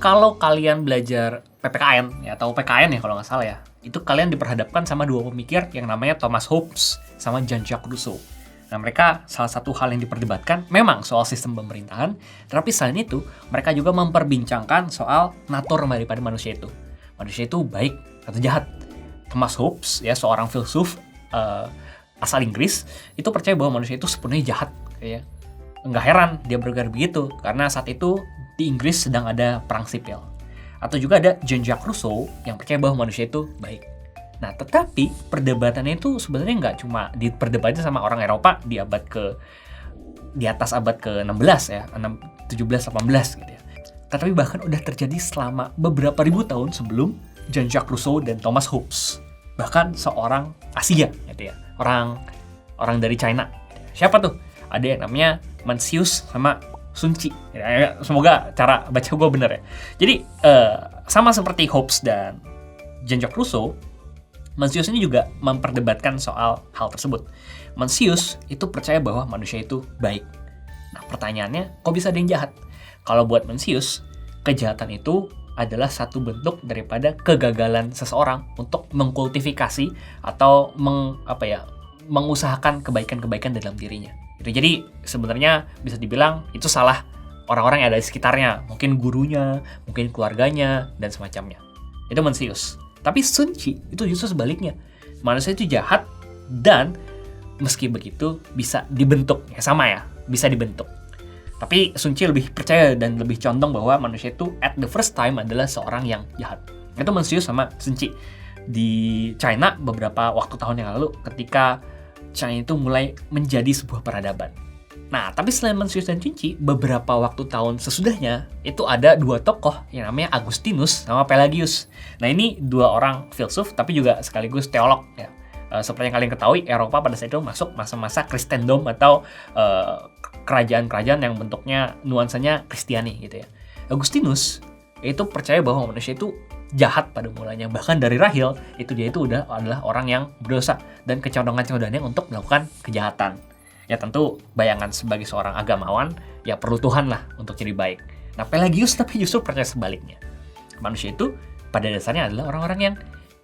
kalau kalian belajar PPKN ya, atau PKN ya kalau nggak salah ya, itu kalian diperhadapkan sama dua pemikir yang namanya Thomas Hobbes sama Jean-Jacques Rousseau. Nah, mereka salah satu hal yang diperdebatkan memang soal sistem pemerintahan, tapi selain itu mereka juga memperbincangkan soal natur daripada manusia itu. Manusia itu baik atau jahat. Thomas Hobbes ya, seorang filsuf asal Inggris, itu percaya bahwa manusia itu sepenuhnya jahat. Ya. Nggak heran dia bergerak begitu, karena saat itu di Inggris sedang ada perang sipil. Atau juga ada Jean-Jacques Rousseau yang percaya bahwa manusia itu baik. Nah, tetapi perdebatannya itu sebenarnya nggak cuma diperdebatkan sama orang Eropa di atas abad ke-16 ya, 17, 18 gitu ya. Tetapi bahkan udah terjadi selama beberapa ribu tahun sebelum Jean-Jacques Rousseau dan Thomas Hobbes. Bahkan seorang Asia gitu ya, orang dari China. Siapa tuh? Ada yang namanya Mencius sama Sun Tzu. Ya, semoga cara baca gue bener ya. Jadi sama seperti Hobbes dan Jean-Jacques Rousseau, Mencius ini juga memperdebatkan soal hal tersebut. Mencius itu percaya bahwa manusia itu baik. Nah, pertanyaannya, kok bisa ada yang jahat? Kalau buat Mencius, kejahatan itu adalah satu bentuk daripada kegagalan seseorang untuk mengkultifikasi atau mengusahakan kebaikan-kebaikan dalam dirinya. Jadi sebenarnya bisa dibilang itu salah orang-orang yang ada di sekitarnya, mungkin gurunya, mungkin keluarganya, dan semacamnya. Itu Mencius. Tapi Sun Tzu itu justru sebaliknya. Manusia itu jahat dan meski begitu bisa dibentuk. Ya sama ya, bisa dibentuk. Tapi Sun Tzu lebih percaya dan lebih condong bahwa manusia itu at the first time adalah seorang yang jahat. Itu Mencius sama Sun Tzu. Di China beberapa waktu tahun yang lalu ketika China itu mulai menjadi sebuah peradaban. Nah, tapi selain Mencius dan Sun Tzu, beberapa waktu tahun sesudahnya itu ada dua tokoh yang namanya Agustinus sama Pelagius. Nah, ini dua orang filsuf tapi juga sekaligus teolog ya. Seperti yang kalian ketahui, Eropa pada saat itu masuk masa-masa Kristendom atau kerajaan-kerajaan yang bentuknya nuansanya Kristiani gitu ya. Agustinus itu percaya bahwa manusia itu jahat pada mulanya, bahkan dari rahil dia itu adalah orang yang berdosa dan kecondongan-condongannya untuk melakukan kejahatan. Ya tentu bayangan sebagai seorang agamawan ya perlu Tuhan lah untuk jadi baik. Nah, Pelagius tapi justru percaya sebaliknya. Manusia itu pada dasarnya adalah orang-orang yang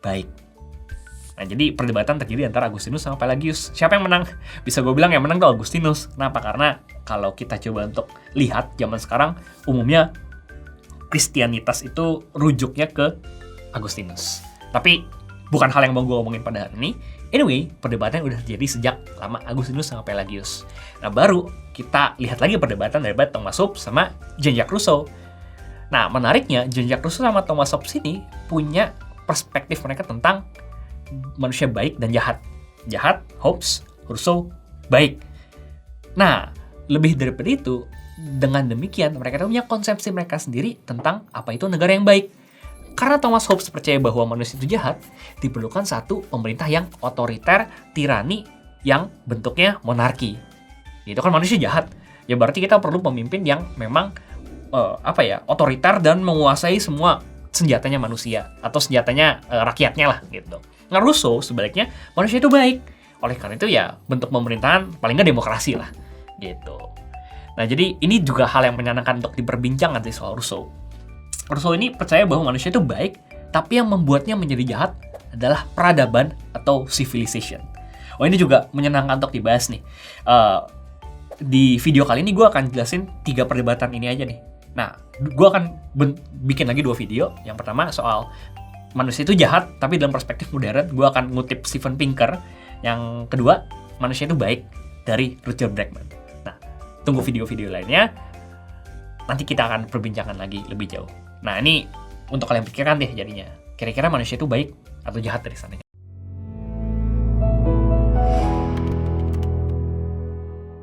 baik. Nah, jadi perdebatan terjadi antara Agustinus sama Pelagius. Siapa yang menang? Bisa gue bilang yang menang tuh Agustinus. Kenapa? Karena kalau kita coba untuk lihat zaman sekarang, umumnya Kristianitas itu rujuknya ke Agustinus. Tapi bukan hal yang mau gue omongin pada hari ini. Anyway, perdebatan udah terjadi sejak lama Agustinus sama Pelagius. Nah, baru kita lihat lagi perdebatan dari Thomas Hobbes sama Jean-Jacques Rousseau. Nah, menariknya Jean-Jacques Rousseau sama Thomas Hobbes ini punya perspektif mereka tentang manusia baik dan jahat. Jahat, Hobbes, Rousseau, baik. Nah, lebih daripada itu, dengan demikian mereka punya konsepsi mereka sendiri tentang apa itu negara yang baik. Karena Thomas Hobbes percaya bahwa manusia itu jahat, diperlukan satu pemerintah yang otoriter, tirani, yang bentuknya monarki. Itu kan manusia jahat. Ya berarti kita perlu pemimpin yang memang otoriter dan menguasai semua senjatanya manusia atau senjatanya rakyatnya lah gitu. Nah, Rousseau sebaliknya manusia itu baik. Oleh karena itu ya bentuk pemerintahan paling nggak demokrasi lah gitu. Nah, jadi ini juga hal yang menyenangkan untuk diperbincangkan sih soal Rousseau. Rousseau ini percaya bahwa manusia itu baik, tapi yang membuatnya menjadi jahat adalah peradaban atau civilization. Oh, ini juga menyenangkan untuk dibahas nih. Di video kali ini gue akan jelasin 3 perdebatan ini aja nih. Nah, gue akan bikin lagi 2 video. Yang pertama soal manusia itu jahat, tapi dalam perspektif modern. Gue akan ngutip Steven Pinker. Yang kedua, manusia itu baik dari Richard Dawkins. Nah, tunggu video-video lainnya. Nanti kita akan perbincangan lagi lebih jauh. Nah, ini untuk kalian pikirkan deh jadinya. Kira-kira manusia itu baik atau jahat dari sana.